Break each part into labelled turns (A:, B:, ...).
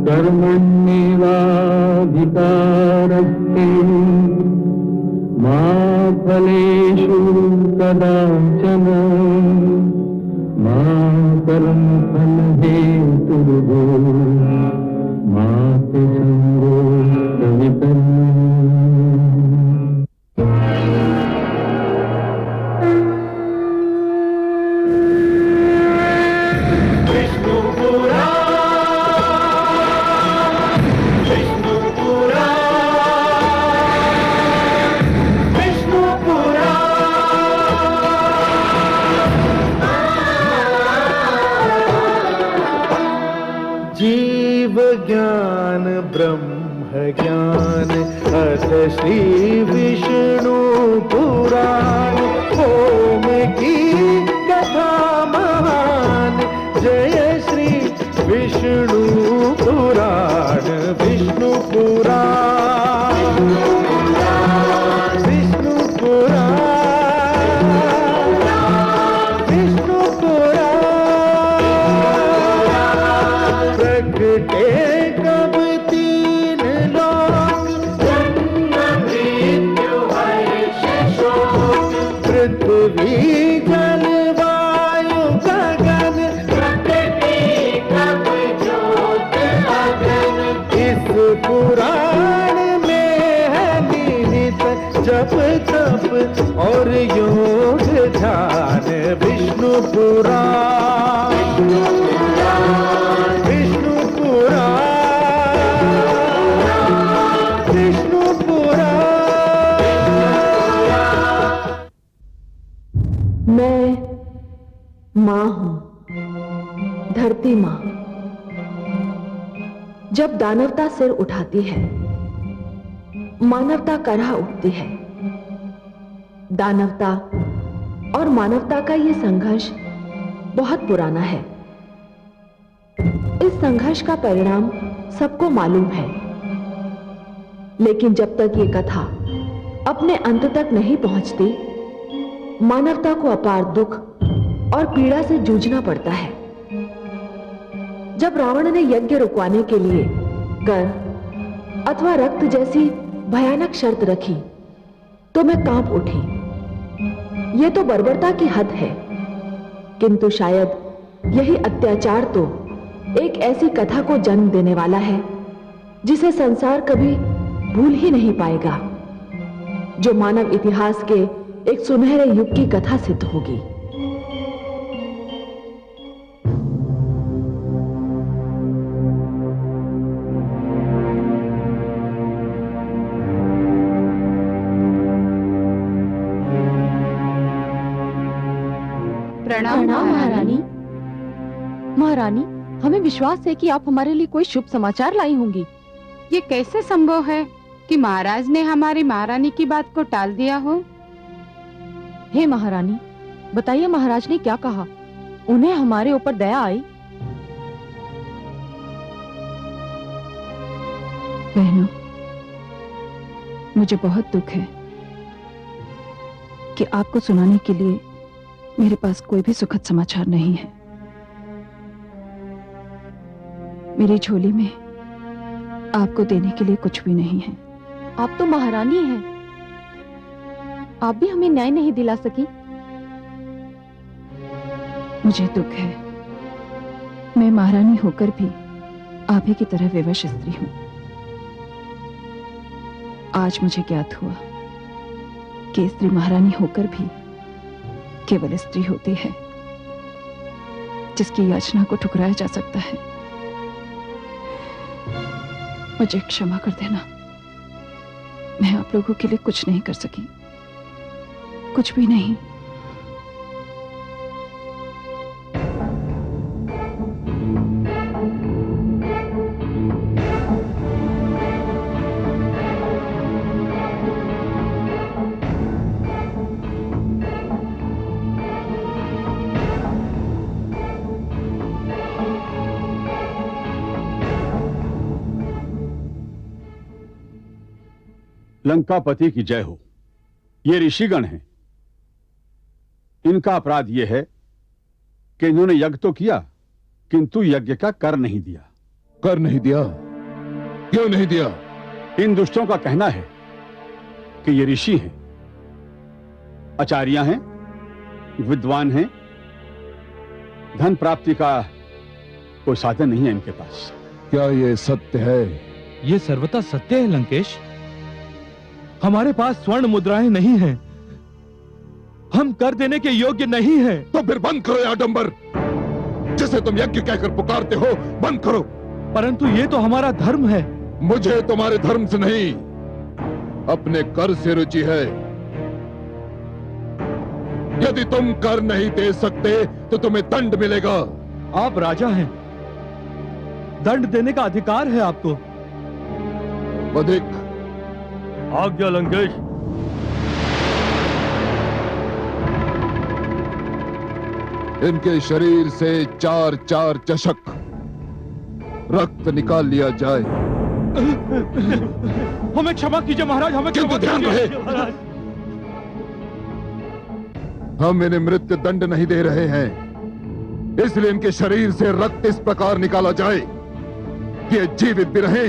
A: कर्मण्येवाधिकारस्ते मा फलेषु कदाचन मा कर्मफलहेतुर्भो मा ते सङ्गोऽस्त्वविपन्नः।
B: जीव ज्ञान ब्रह्म ज्ञान अथ श्री विष्णु पुराण ओम की कथा महान जय श्री विष्णु पुराण विष्णु पुराण विष्णु पुराण विष्णु पुराण प्रगटे कब तीन लोक जन्म मृत्यु हर्ष शोक पृथ्वी जल वायु गगन प्रकृति कब ज्योत अगन इस पुराण में है निहित जप तप और योग ध्यान विष्णु पुराण विष्णु पुराण विष्णु पुराण।
C: मैं मां हूं, धरती मां। जब दानवता सिर उठाती है, मानवता करहा उठती है। दानवता और मानवता का यह संघर्ष बहुत पुराना है। इस संघर्ष का परिणाम सबको मालूम है, लेकिन जब तक ये कथा अपने अंत तक नहीं पहुंचती, मानवता को अपार दुख और पीड़ा से जूझना पड़ता है। जब रावण ने यज्ञ रुकवाने के लिए कर अथवा रक्त जैसी भयानक शर्त रखी, तो मैं कांप उठी। यह तो बर्बरता की हद है, किंतु शायद यही अत्याचार तो एक ऐसी कथा को जन्म देने वाला है जिसे संसार कभी भूल ही नहीं पाएगा, जो मानव इतिहास के एक सुनहरे युग की कथा सिद्ध होगी।
D: प्रणाम महारानी।
E: महारानी, हमें विश्वास है कि आप हमारे लिए कोई शुभ समाचार लाई होंगी।
D: ये कैसे संभव है कि महाराज ने हमारी महारानी की बात को टाल दिया हो?
E: हे महारानी, बताइए महाराज ने क्या कहा? उन्हें हमारे ऊपर दया आई?
F: बहनों, मुझे बहुत दुख है कि आपको सुनाने के लिए मेरे पास कोई भी सुखद समाचार नहीं है। मेरी झोली में आपको देने के लिए कुछ भी नहीं है।
E: आप तो महारानी हैं, आप भी हमें न्याय नहीं दिला सकी।
F: मुझे दुख है, मैं महारानी होकर भी आप ही की तरह विवश स्त्री हूं। आज मुझे ज्ञात हुआ कि स्त्री महारानी होकर भी केवल स्त्री होती है जिसकी याचना को ठुकराया जा सकता है। मुझे क्षमा कर देना, मैं आप लोगों के लिए कुछ नहीं कर सकी, कुछ भी नहीं।
G: लंकापति की जय हो। ये ऋषिगण हैं। इनका अपराध यह है कि इन्होंने यज्ञ तो किया, किंतु यज्ञ का कर नहीं दिया।
H: कर नहीं दिया? क्यों नहीं दिया?
G: इन दुष्टों का कहना है कि ये ऋषि हैं, आचार्य हैं, विद्वान हैं, धन प्राप्ति का कोई साधन नहीं है इनके पास।
H: क्या ये सत्य है?
A: ये सर्वथा सत्य है लंकेश। हमारे पास स्वर्ण मुद्राएं नहीं हैं। हम कर देने के योग्य नहीं हैं।
H: तो फिर बंद करो ये आडंबर, जिसे तुम यज्ञ कहकर पुकारते हो, बंद करो।
A: परंतु ये तो हमारा धर्म है।
H: मुझे तुम्हारे धर्म से नहीं, अपने कर से रुचि है। यदि तुम कर नहीं दे सकते तो तुम्हें दंड मिलेगा।
A: आप राजा हैं, दंड देने का अधिकार है आपको।
H: अधिक
A: आज्ञा लंकेश।
H: इनके शरीर से 4-4 चषक रक्त निकाल लिया जाए।
A: हमें क्षमा कीजिए महाराज, हमें
H: किंतु ध्यान रहे, हम इन्हें मृत्यु दंड नहीं दे रहे हैं, इसलिए इनके शरीर से रक्त इस प्रकार निकाला जाए कि ये जीवित भी रहें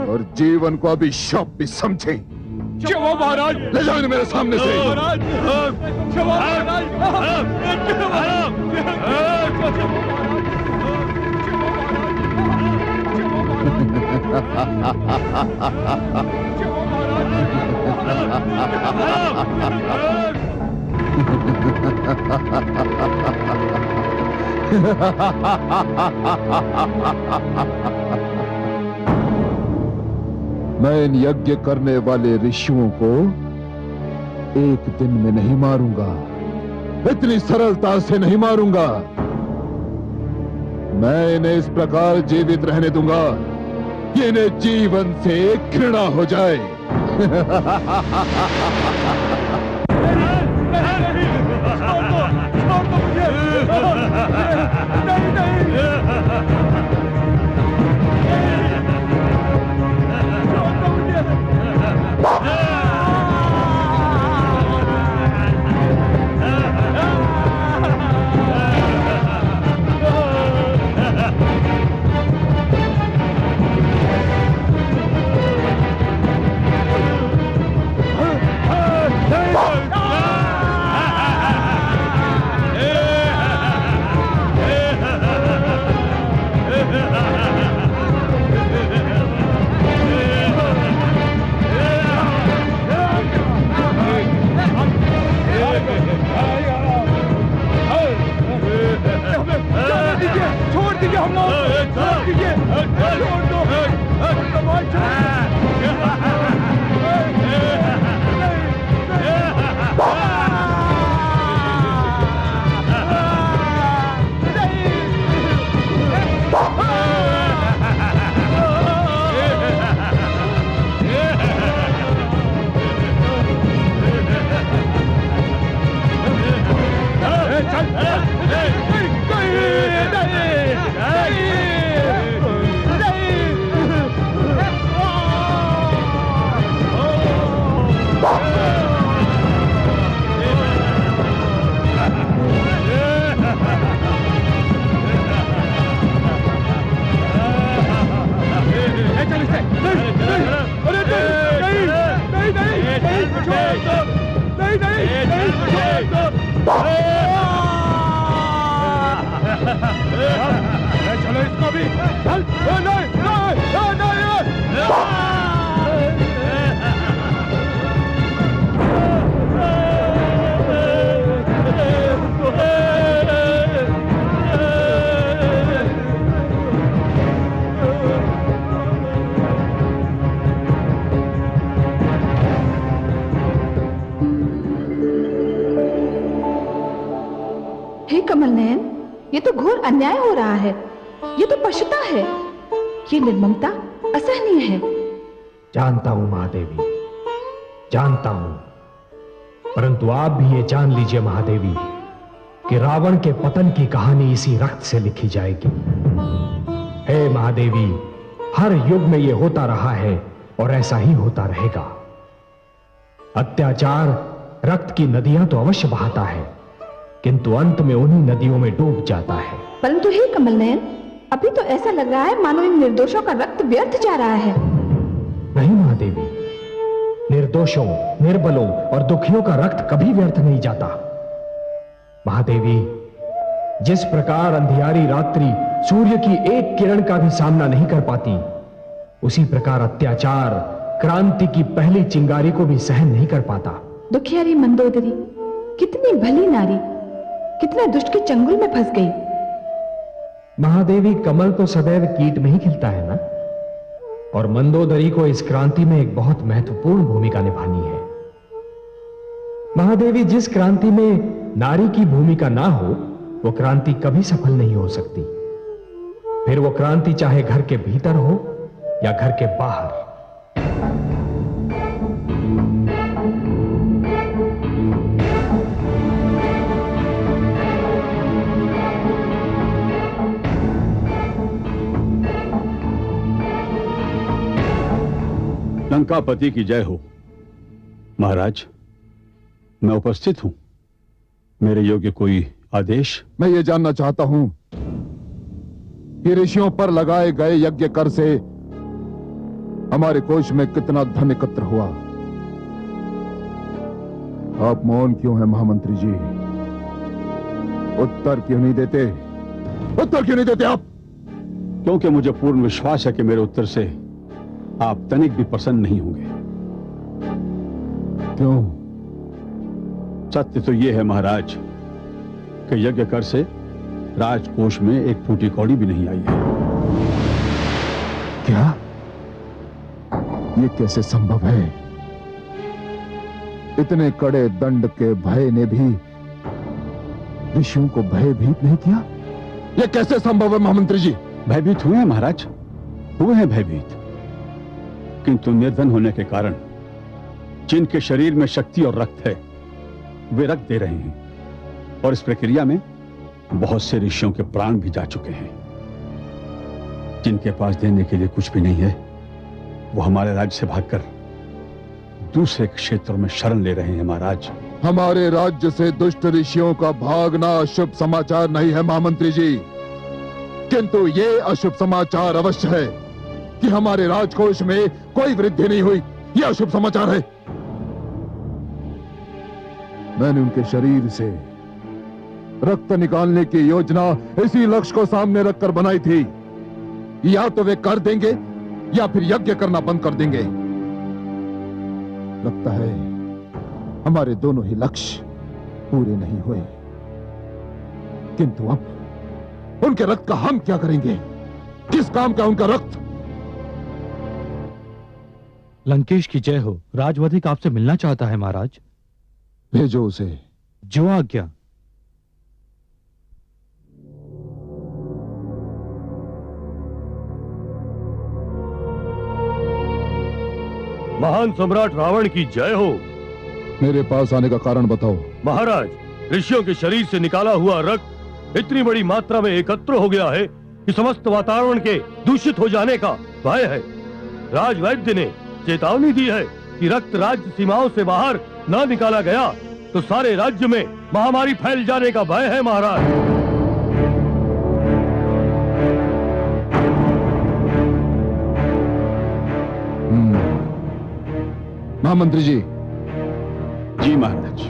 H: और जीवन को अभिशाप भी समझें।
A: क्षमा महाराज।
H: ले जाओ इन्हें मेरे सामने से।
A: महाराज क्षमा
H: मैं इन यज्ञ करने वाले ऋषियों को एक दिन में नहीं मारूंगा, इतनी सरलता से नहीं मारूंगा। मैं इन्हें इस प्रकार जीवित रहने दूंगा कि इन्हें जीवन से घृणा हो जाए।
A: चलो इसको भी
C: कमल नयन, ये तो घोर अन्याय हो रहा है। ये तो पशुता है, ये निर्ममता असहनीय है।
I: जानता हूं महादेवी, जानता हूं, परंतु आप भी ये जान लीजिए महादेवी कि रावण के पतन की कहानी इसी रक्त से लिखी जाएगी। हे महादेवी, हर युग में ये होता रहा है और ऐसा ही होता रहेगा। अत्याचार रक्त की नदियां तो अवश्य बहाता है, किंतु अंत में उन्हीं नदियों में डूब जाता है।
C: परंतु हे कमल नयन,
J: अभी तो ऐसा लग रहा है मानो इन निर्दोषों का रक्त व्यर्थ जा रहा है।
I: नहीं महादेवी, निर्दोषों, निर्बलों और दुखियों का रक्त कभी व्यर्थ नहीं जाता। महादेवी, जिस प्रकार अंधियारी रात्रि सूर्य की एक किरण का भी सामना नहीं कर पाती, उसी प्रकार अत्याचार क्रांति की पहली चिंगारी को भी सहन नहीं कर पाता।
J: दुखियारी मंदोदरी कितनी भली नारी, कितने दुष्ट के चंगुल में फंस गई।
I: महादेवी, कमल तो सदैव कीट में ही खिलता है ना, और मंदोदरी को इस क्रांति में एक बहुत महत्वपूर्ण भूमिका निभानी है। महादेवी, जिस क्रांति में नारी की भूमिका ना हो, वो क्रांति कभी सफल नहीं हो सकती। फिर वो क्रांति चाहे घर के भीतर हो या घर के बाहर।
G: लंकापति की जय हो। महाराज, मैं उपस्थित हूं। मेरे योग्य कोई आदेश?
H: मैं ये जानना चाहता हूं कि ऋषियों पर लगाए गए यज्ञ कर से हमारे कोष में कितना धन एकत्र हुआ। आप मौन क्यों हैं महामंत्री जी? उत्तर क्यों नहीं देते? उत्तर क्यों नहीं देते आप?
G: क्योंकि मुझे पूर्ण विश्वास है कि मेरे उत्तर से आप तनिक भी प्रसन्न नहीं होंगे।
H: क्यों?
G: सत्य तो यह है महाराज कि यज्ञ कर से राजकोष में एक फूटी कौड़ी भी नहीं आई है।
H: क्या? ये कैसे संभव है? इतने कड़े दंड के भय ने भी ऋषियों को भयभीत नहीं किया? ये कैसे संभव है महामंत्री जी?
G: भयभीत हुए हैं महाराज, हुए हैं भयभीत, किंतु निर्धन होने के कारण जिनके शरीर में शक्ति और रक्त है, वे रक्त दे रहे हैं, और इस प्रक्रिया में बहुत से ऋषियों के प्राण भी जा चुके हैं। जिनके पास देने के लिए कुछ भी नहीं है, वो हमारे राज्य से भागकर दूसरे क्षेत्रों में शरण ले रहे हैं महाराज।
H: हमारे राज्य से दुष्ट ऋषियों का भागना अशुभ समाचार नहीं है महामंत्री जी, किंतु ये अशुभ समाचार अवश्य है कि हमारे राजकोष में कोई वृद्धि नहीं हुई। यह अशुभ समाचार है। मैंने उनके शरीर से रक्त निकालने की योजना इसी लक्ष्य को सामने रखकर बनाई थी। या तो वे कर देंगे या फिर यज्ञ करना बंद कर देंगे। लगता है हमारे दोनों ही लक्ष्य पूरे नहीं हुए, किंतु अब उनके रक्त का हम क्या करेंगे? किस काम का उनका रक्त?
A: लंकेश की जय हो। राजवधिक आपसे मिलना चाहता है महाराज।
H: भेजो उसे।
A: जो आज्ञा।
K: महान सम्राट रावण की जय हो।
H: मेरे पास आने का कारण बताओ।
K: महाराज, ऋषियों के शरीर से निकाला हुआ रक्त इतनी बड़ी मात्रा में एकत्र हो गया है कि समस्त वातावरण के दूषित हो जाने का भय है। राजवैद्य ने चेतावनी दी है कि रक्त राज्य सीमाओं से बाहर न निकाला गया तो सारे राज्य में महामारी फैल जाने का भय है महाराज।
H: महामंत्री जी।
G: जी महाराज।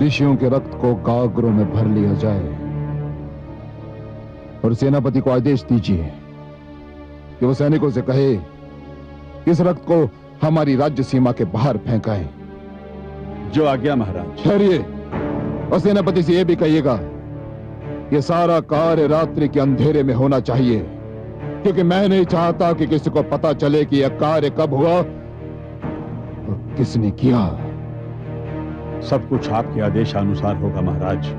H: ऋषियों के रक्त को गागरों में भर लिया जाए और सेनापति को आदेश दीजिए कि वो सैनिकों से कहे इस रक्त को हमारी राज्य सीमा के बाहर फेंकाएं।
G: जो आज्ञा महाराज।
H: ठहरिए, और सेनापति से यह भी कहिएगा कि सारा कार्य रात्रि के अंधेरे में होना चाहिए, क्योंकि मैं नहीं चाहता कि किसी को पता चले कि यह कार्य कब हुआ और किसने किया।
G: सब कुछ आपके आदेशानुसार होगा महाराज।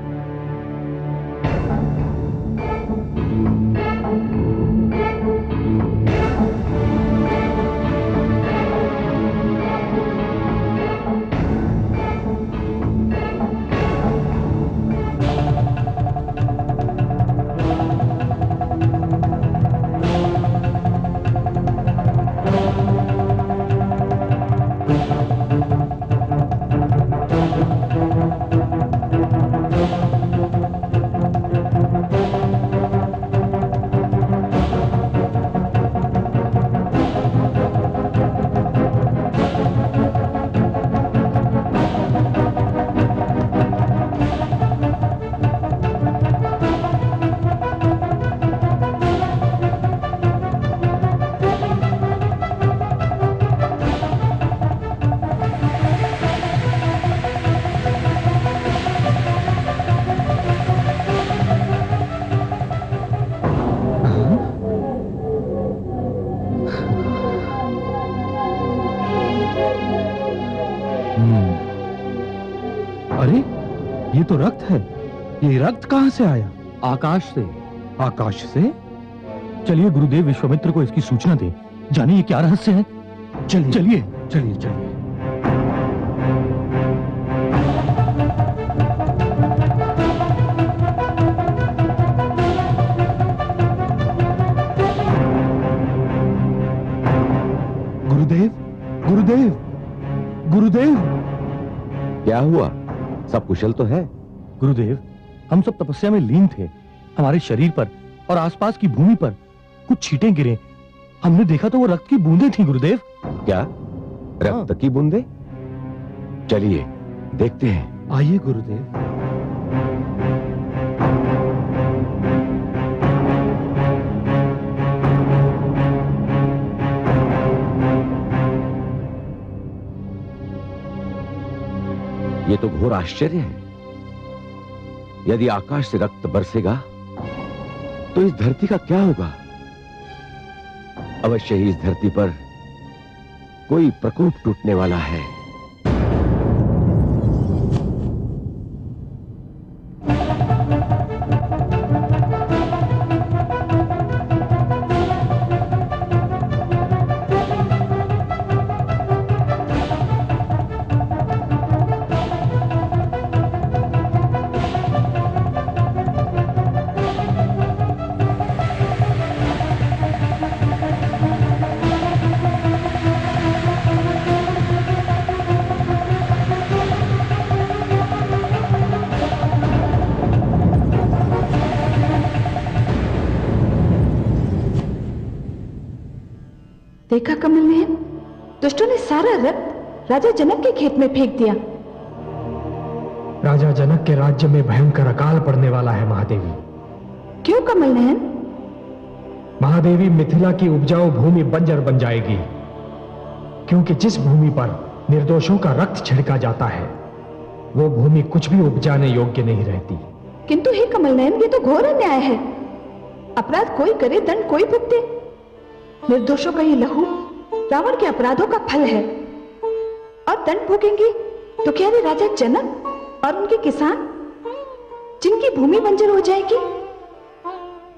A: तो रक्त है। ये रक्त कहां से आया?
K: आकाश से।
A: आकाश से?
K: चलिए गुरुदेव विश्वामित्र को इसकी सूचना दे, जाने ये क्या रहस्य है।
A: चलिए
K: चलिए
A: चलिए चलिए। गुरुदेव, गुरुदेव, गुरुदेव।
L: क्या हुआ? सब कुशल तो है?
K: गुरुदेव, हम सब तपस्या में लीन थे। हमारे शरीर पर और आसपास की भूमि पर कुछ छींटे गिरे। हमने देखा तो वो रक्त की बूंदें थी गुरुदेव।
L: क्या रक्त की बूंदें? चलिए देखते हैं।
A: आइए गुरुदेव।
L: ये तो घोर आश्चर्य है। यदि आकाश से रक्त बरसेगा तो इस धरती का क्या होगा? अवश्य ही इस धरती पर कोई प्रकोप टूटने वाला है।
J: देखा कमल नयन, दुष्टों ने सारा रक्त राजा जनक के खेत में फेंक दिया।
I: राजा जनक के राज्य में भयंकर अकाल पड़ने वाला है महादेवी।
J: क्यों कमल नयन?
I: महादेवी, मिथिला की उपजाऊ भूमि बंजर बन जाएगी, क्योंकि जिस भूमि पर निर्दोषों का रक्त छिड़का जाता है वो भूमि कुछ भी उपजाने योग्य नहीं रहती।
J: किंतु हे कमल नयन, ये तो घोर अन्याय है। अपराध कोई करे, दंड कोई भुगते। निर्दोषों का ये लहू रावण के अपराधों का फल है, और दंड भोगेंगे तो क्या रे राजा जनक और उनके किसान, जिनकी भूमि बंजर हो जाएगी?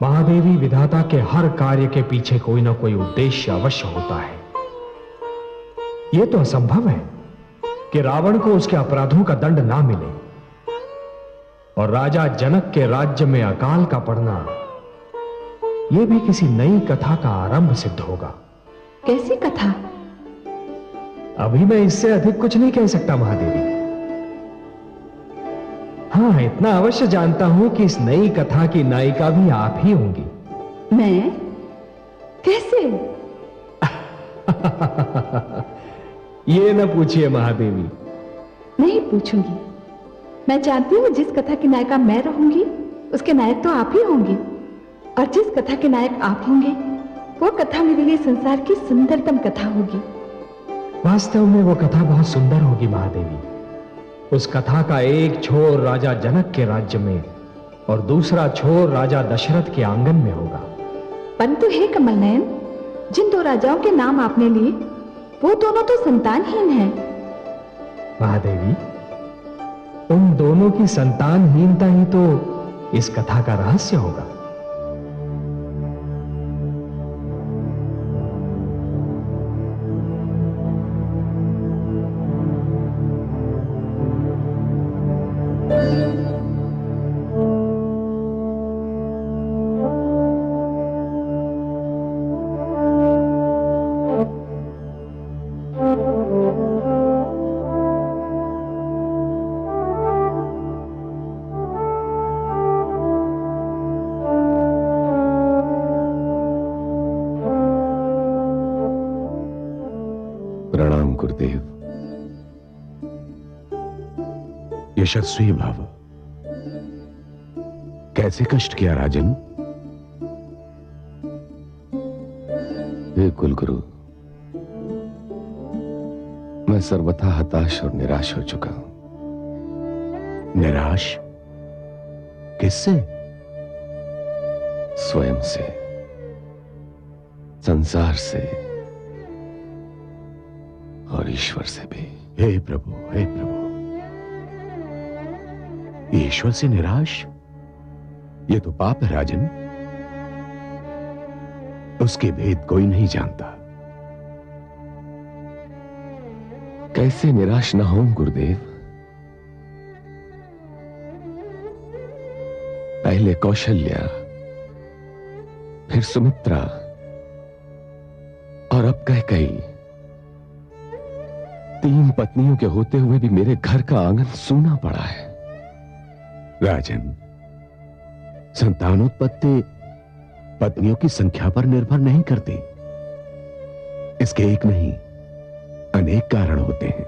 I: महादेवी, विधाता के हर कार्य के पीछे कोई ना कोई उद्देश्य अवश्य होता है। यह तो असंभव है कि रावण को उसके अपराधों का दंड ना मिले और राजा जनक के राज्य में अकाल का पड़ना यह भी किसी नई कथा का आरंभ सिद्ध होगा।
J: कैसी कथा?
I: अभी मैं इससे अधिक कुछ नहीं कह सकता महादेवी। हाँ, इतना अवश्य जानता हूं कि इस नई कथा की नायिका भी आप ही होंगी।
J: मैं? कैसे?
I: ये न पूछिए महादेवी।
J: नहीं पूछूंगी। मैं जानती हूँ जिस कथा की नायिका मैं रहूंगी उसके नायक तो आप ही होंगे, और जिस कथा के नायक आप होंगे वो कथा मेरे लिए संसार की सुंदरतम कथा होगी।
I: वास्तव में वो कथा बहुत सुंदर होगी महादेवी। उस कथा का एक छोर राजा जनक के राज्य में और दूसरा छोर राजा दशरथ के आंगन में होगा।
J: परंतु हे कमल नयन, जिन दो राजाओं के नाम आपने लिए वो दोनों तो संतानहीन हैं।
I: महादेवी, उन दोनों की संतानहीनता ही तो इस कथा का रहस्य होगा।
L: प्रणाम गुरुदेव।
M: यशस्वी भव। कैसे कष्ट किया राजन?
L: हे कुलगुरु, मैं सर्वथा हताश और निराश हो चुका हूं।
M: निराश? किससे?
L: स्वयं से, संसार से और ईश्वर से भी।
M: हे प्रभु, हे प्रभु, ईश्वर से निराश? यह तो पाप है राजन। उसके भेद कोई नहीं जानता।
L: कैसे निराश ना हो गुरुदेव। पहले कौशल्या, फिर सुमित्रा और अब कैकेयी। 3 पत्नियों के होते हुए भी मेरे घर का आंगन सूना पड़ा है।
M: राजन, संतानोत्पत्ति पत्नियों की संख्या पर निर्भर नहीं करती। इसके एक नहीं अनेक कारण होते हैं,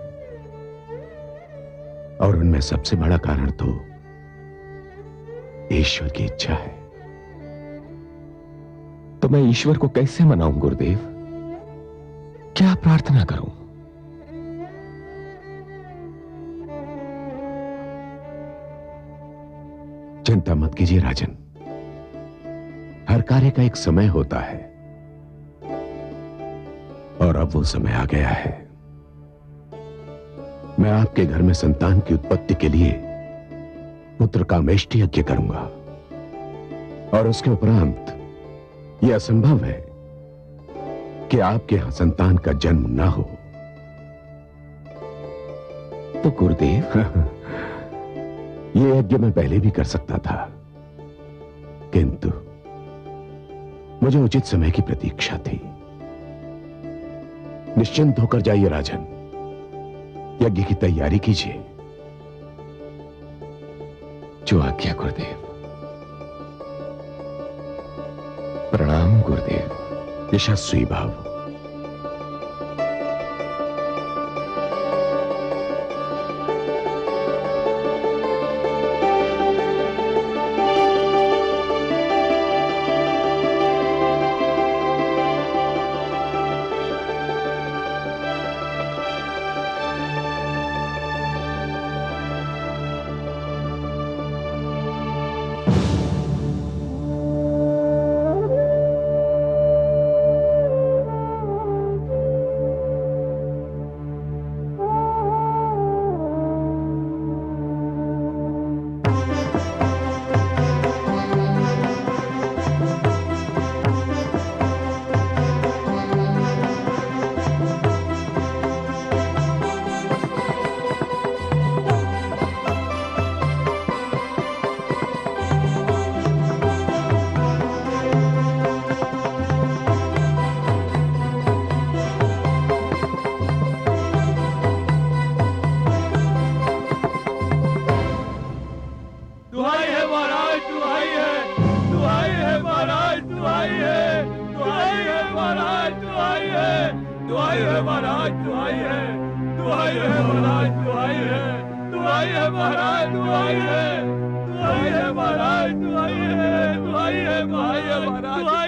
M: और उनमें सबसे बड़ा कारण तो ईश्वर की इच्छा है।
L: तो मैं ईश्वर को कैसे मनाऊं गुरुदेव? क्या प्रार्थना करूं?
M: चिंता मत कीजिए राजन, हर कार्य का एक समय होता है, और अब वो समय आ गया है। मैं आपके घर में संतान की उत्पत्ति के लिए पुत्र कामेष्टि यज्ञ करूंगा, और उसके उपरांत यह असंभव है कि आपके यहां संतान का जन्म ना हो।
L: तो गुरुदेव,
M: यह यज्ञ मैं पहले भी कर सकता था, किंतु मुझे उचित समय की प्रतीक्षा थी। निश्चिंत होकर जाइए राजन, यज्ञ की तैयारी कीजिए।
L: जो आज्ञा गुरुदेव। प्रणाम गुरुदेव।
M: यशस्वी भाव।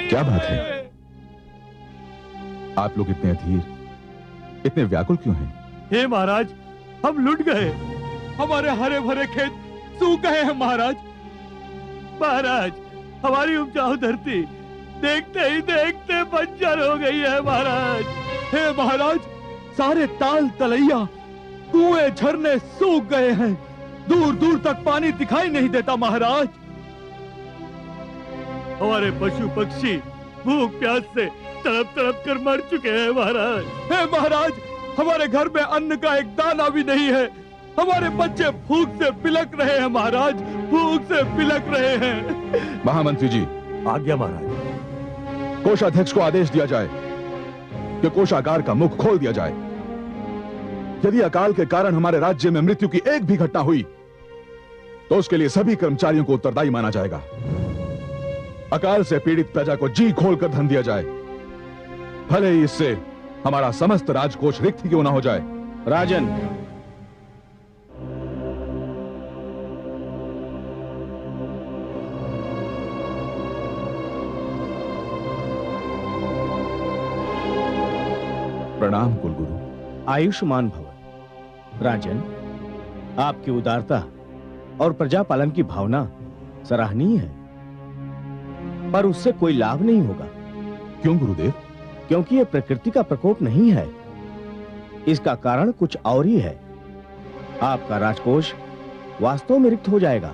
H: क्या बात है? आप लोग इतने अधीर, इतने व्याकुल क्यों हैं?
K: हे महाराज, हम लुट गए। हमारे हरे भरे खेत सूख गए हैं महाराज। महाराज, हमारी उपजाऊ धरती देखते ही देखते बंजर हो गई है महाराज।
A: हे महाराज, सारे ताल तलैया कुएं झरने सूख गए हैं। दूर दूर तक पानी दिखाई नहीं देता महाराज।
K: हमारे पशु पक्षी भूख प्यास से तड़प तड़प कर मर चुके हैं महाराज।
A: हे महाराज, हमारे घर में अन्न का एक दाना भी नहीं है। हमारे बच्चे भूख से बिलक रहे हैं महाराज, भूख से बिलक रहे हैं।
H: महामंत्री जी,
K: आज्ञा महाराज।
H: कोषाध्यक्ष को आदेश दिया जाए कि कोषागार का मुख खोल दिया जाए। यदि अकाल के कारण हमारे राज्य में मृत्यु की एक भी घटना हुई तो उसके लिए सभी कर्मचारियों को उत्तरदायी माना जाएगा। अकाल से पीड़ित प्रजा को जी खोलकर धन दिया जाए, भले ही इससे हमारा समस्त राजकोष रिक्त ही क्यों ना हो जाए।
N: राजन,
H: प्रणाम कुलगुरु।
N: आयुष्मान भव। राजन, आपकी उदारता और प्रजापालन की भावना सराहनीय है, पर उससे कोई लाभ नहीं होगा।
H: क्यों गुरुदेव?
N: क्योंकि यह प्रकृति का प्रकोप नहीं है। इसका कारण कुछ और ही है। आपका राजकोष वास्तव में रिक्त हो जाएगा,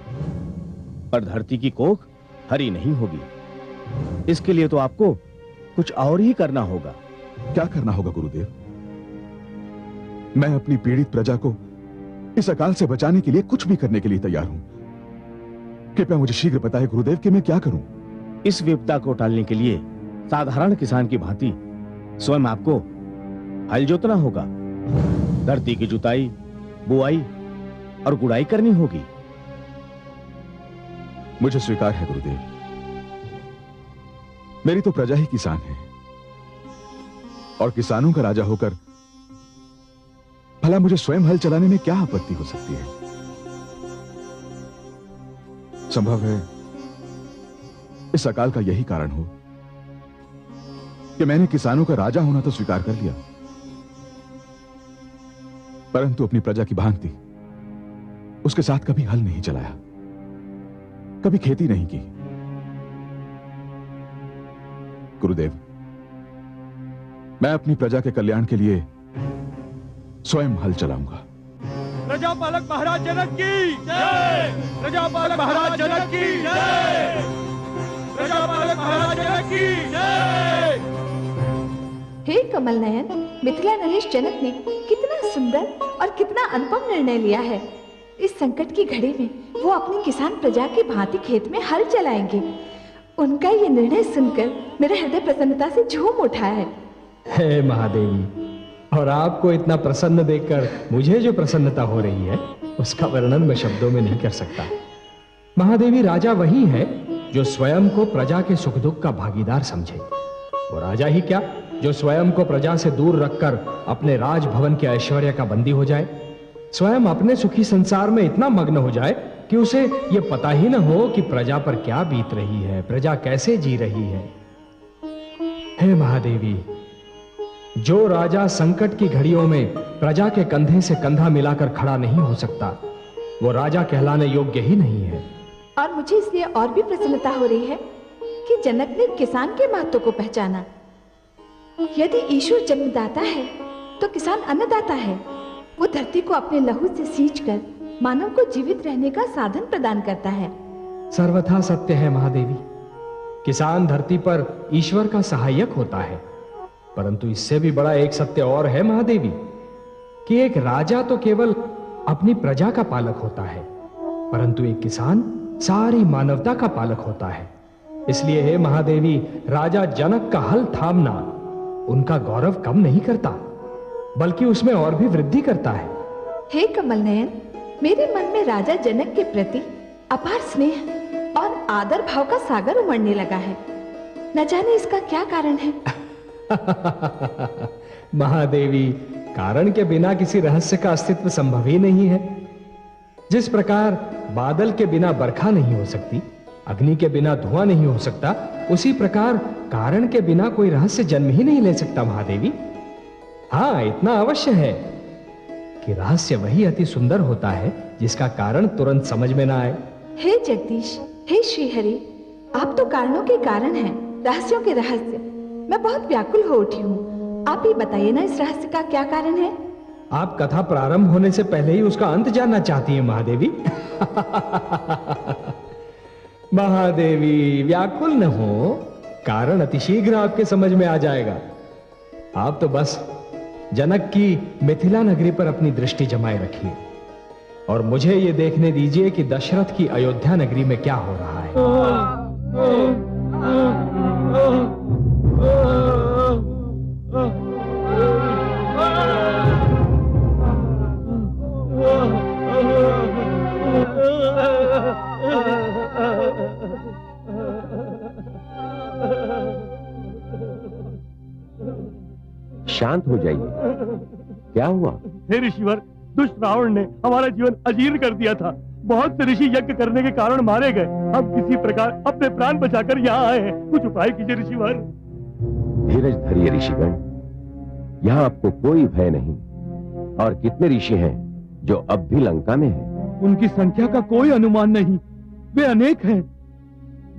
N: पर धरती की कोख हरी नहीं होगी। इसके लिए तो आपको कुछ और ही करना होगा।
H: क्या करना होगा गुरुदेव? मैं अपनी पीड़ित प्रजा को इस अकाल से बचाने के लिए कुछ भी करने के लिए तैयार हूं। कृपया मुझे शीघ्र बताएं गुरुदेव कि मैं क्या करूं।
N: इस विपदा को टालने के लिए साधारण किसान की भांति स्वयं आपको हल जोतना होगा, धरती की जुताई, बुआई और गुड़ाई करनी होगी।
H: मुझे स्वीकार है गुरुदेव, मेरी तो प्रजा ही किसान है, और किसानों का राजा होकर भला मुझे स्वयं हल चलाने में क्या आपत्ति हो सकती है? संभव है इस अकाल का यही कारण हो कि मैंने किसानों का राजा होना तो स्वीकार कर लिया, परंतु अपनी प्रजा की भांति उसके साथ कभी हल नहीं चलाया, कभी खेती नहीं की। गुरुदेव, मैं अपनी प्रजा के कल्याण के लिए स्वयं हल चलाऊंगा।
A: प्रजापालक महाराज जनक की जय! प्रजापालक महाराज जनक की जय! प्रजापालक महाराज जनक की जय!
J: हे कमल नयन, मिथिला नरेश जनक ने कितना सुंदर और कितना अनुपम निर्णय लिया है। इस संकट की घड़ी में वो अपनी किसान प्रजा की भांति खेत में हल चलाएंगे। उनका ये निर्णय सुनकर मेरा हृदय प्रसन्नता से झूम उठा है।
I: हे महादेवी, और आपको इतना प्रसन्न देखकर मुझे जो प्रसन्नता हो रही है उसका वर्णन मैं शब्दों में नहीं कर सकता। महादेवी, राजा वही है जो स्वयं को प्रजा के सुख दुख का भागीदार समझे। वो राजा ही क्या जो स्वयं को प्रजा से दूर रखकर अपने राजभवन के ऐश्वर्य का बंदी हो जाए, स्वयं अपने सुखी संसार में इतना मग्न हो जाए कि उसे ये पता ही न हो कि प्रजा पर क्या बीत रही है, प्रजा कैसे जी रही है। हे महादेवी, जो राजा संकट की घड़ियों में प्रजा के कंधे से कंधा मिलाकर खड़ा नहीं हो सकता, वो राजा कहलाने योग्य ही नहीं है।
J: और मुझे इसलिए और भी प्रसन्नता हो रही है कि जनक ने किसान के महत्व को पहचाना। यदि ईश्वर जन्मदाता है तो किसान अन्नदाता है। वो धरती को अपने लहू से सींचकर मानव को जीवित रहने का साधन प्रदान करता है।
I: सर्वथा सत्य है महादेवी, किसान धरती पर ईश्वर का सहायक होता है। परंतु इससे भी बड़ा एक सत्य और है महादेवी कि एक राजा तो केवल अपनी प्रजा का पालक होता है, परंतु एक किसान सारी मानवता का पालक होता है। इसलिए हे महादेवी, राजा जनक का हल थामना उनका गौरव कम नहीं करता, बल्कि उसमें और भी वृद्धि करता है।
J: हे कमल नयन, मेरे मन में राजा जनक के प्रति अपार स्नेह और आदर भाव का सागर उमड़ने लगा है। न जाने इसका क्या कारण है।
I: महादेवी, कारण के बिना किसी रहस्य का अस्तित्व संभव ही नहीं है। जिस प्रकार बादल के बिना बरखा नहीं हो सकती, अग्नि के बिना धुआं नहीं हो सकता, उसी प्रकार कारण के बिना कोई रहस्य जन्म ही नहीं ले सकता महादेवी। हाँ, इतना अवश्य है कि रहस्य वही अति सुंदर होता है जिसका कारण तुरंत समझ में ना आए।
J: हे जगदीश, हे श्रीहरि, आप तो कारणों के कारण हैं, रहस्यों के रहस्य। मैं बहुत व्याकुल हो उठी हूँ। आप ही बताइए ना, इस रहस्य का क्या कारण है?
I: आप कथा प्रारंभ होने से पहले ही उसका अंत जानना चाहती हैं महादेवी। महादेवी, व्याकुल न हो, कारण अतिशीघ्र आपके समझ में आ जाएगा। आप तो बस जनक की मिथिला नगरी पर अपनी दृष्टि जमाए रखिए और मुझे ये देखने दीजिए कि दशरथ की अयोध्या नगरी में क्या हो रहा है।
L: शांत हो जाइए, क्या हुआ?
K: हे ऋषिवर, दुष्ट रावण ने हमारा जीवन अजीर्ण कर दिया था। बहुत से ऋषि यज्ञ करने के कारण मारे गए। हम किसी प्रकार अपने प्राण बचाकर यहाँ आए हैं। कुछ उपाय कीजिए ऋषिवर।
L: धीरज धरिए ऋषिगण, यहाँ आपको कोई भय नहीं। और कितने ऋषि हैं जो अब भी लंका में हैं?
A: उनकी संख्या का कोई अनुमान नहीं, वे अनेक हैं।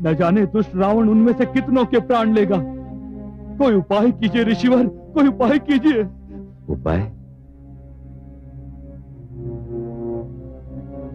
A: न जाने दुष्ट रावण उनमें से कितनों के प्राण लेगा। कोई उपाय कीजिए ऋषिवर, कोई उपाय कीजिए।
L: उपाय?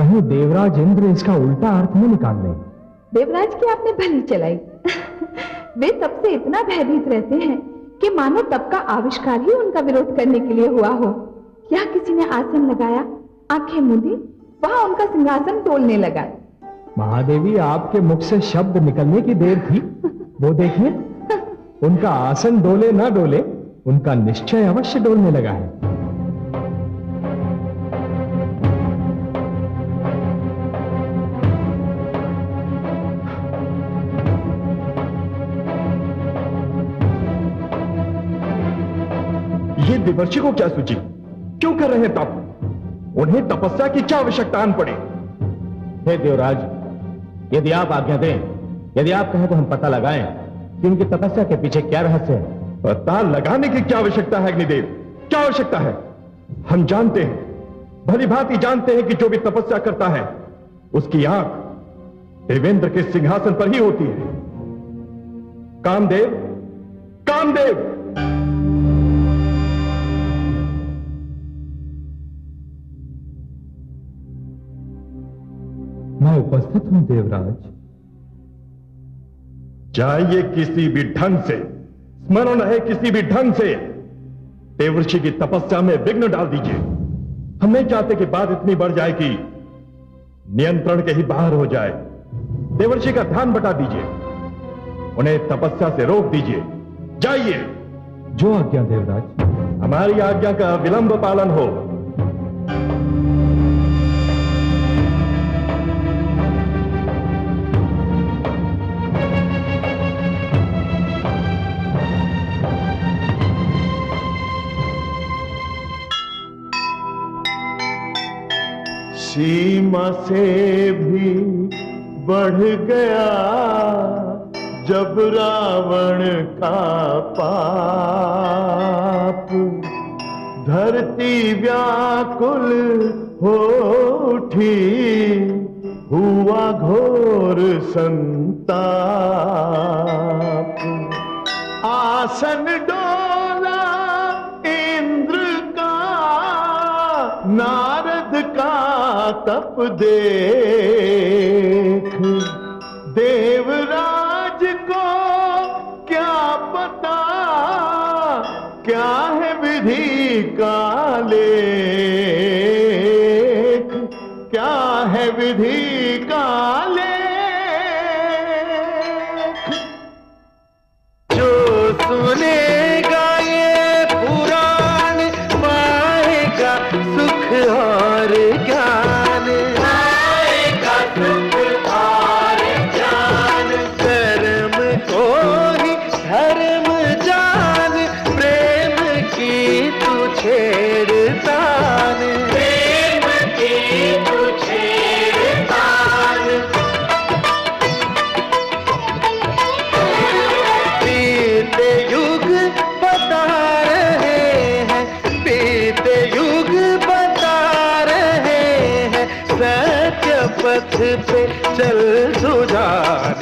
I: कहीं देवराज इंद्र इसका उल्टा अर्थ न निकाल लें।
J: देवराज की आपने भली चलाई। वे तब से इतना भयभीत रहते हैं कि मानो तब का आविष्कार ही उनका विरोध करने के लिए हुआ हो। या किसी ने आसन लगाया, आंखें मूंदी, वहां उनका सिंहासन डोलने लगा।
I: महादेवी, आपके मुख से शब्द निकलने की देर थी। वो देखिए, उनका आसन डोले ना डोले, उनका निश्चय अवश्य डोलने लगा है।
O: ये देवर्षि को क्या सूझी? क्यों कर रहे हैं तप? उन्हें तपस्या की क्या आवश्यकता आन पड़ी?
N: हे देवराज, यदि आप आज्ञा दें, यदि आप कहें तो हम पता लगाएं कि उनकी तपस्या के पीछे क्या रहस्य है।
O: पता लगाने की क्या आवश्यकता है अग्निदेव? क्या आवश्यकता है? हम जानते हैं, भली भांति जानते हैं कि जो भी तपस्या करता है उसकी आंख देवेंद्र के सिंहासन पर ही होती है। कामदेव, कामदेव!
I: मैं उपस्थित हूं देवराज।
O: चाहिए किसी भी ढंग से, स्मरण है किसी भी ढंग से, देवर्षि की तपस्या में विघ्न डाल दीजिए। हम नहीं चाहते कि बात इतनी बढ़ जाए कि नियंत्रण के ही बाहर हो जाए। देवर्षि का ध्यान बटा दीजिए, उन्हें तपस्या से रोक दीजिए। जाइए।
I: जो आज्ञा देवराज।
O: हमारी आज्ञा का विलंब पालन हो।
B: सीमा से भी बढ़ गया जब रावण का पाप, धरती व्याकुल हो उठी, हुआ घोर संताप। आसन डोला इंद्र का, नारद का तप देख, देवराज को क्या पता क्या है विधि का लेख, क्या है विधि का लेख। जो सुनेगा ये पुराण पाएगा सुख और ज्ञान, पाएगा सुख और ज्ञान। कर्म को ही धर्म जान, प्रेम की तू छेड़तान, प्रेम की तू छेड़तान। बीते युग बता रहे हैं, बीते युग बता रहे हैं, सत्य पथ पे चल सुजान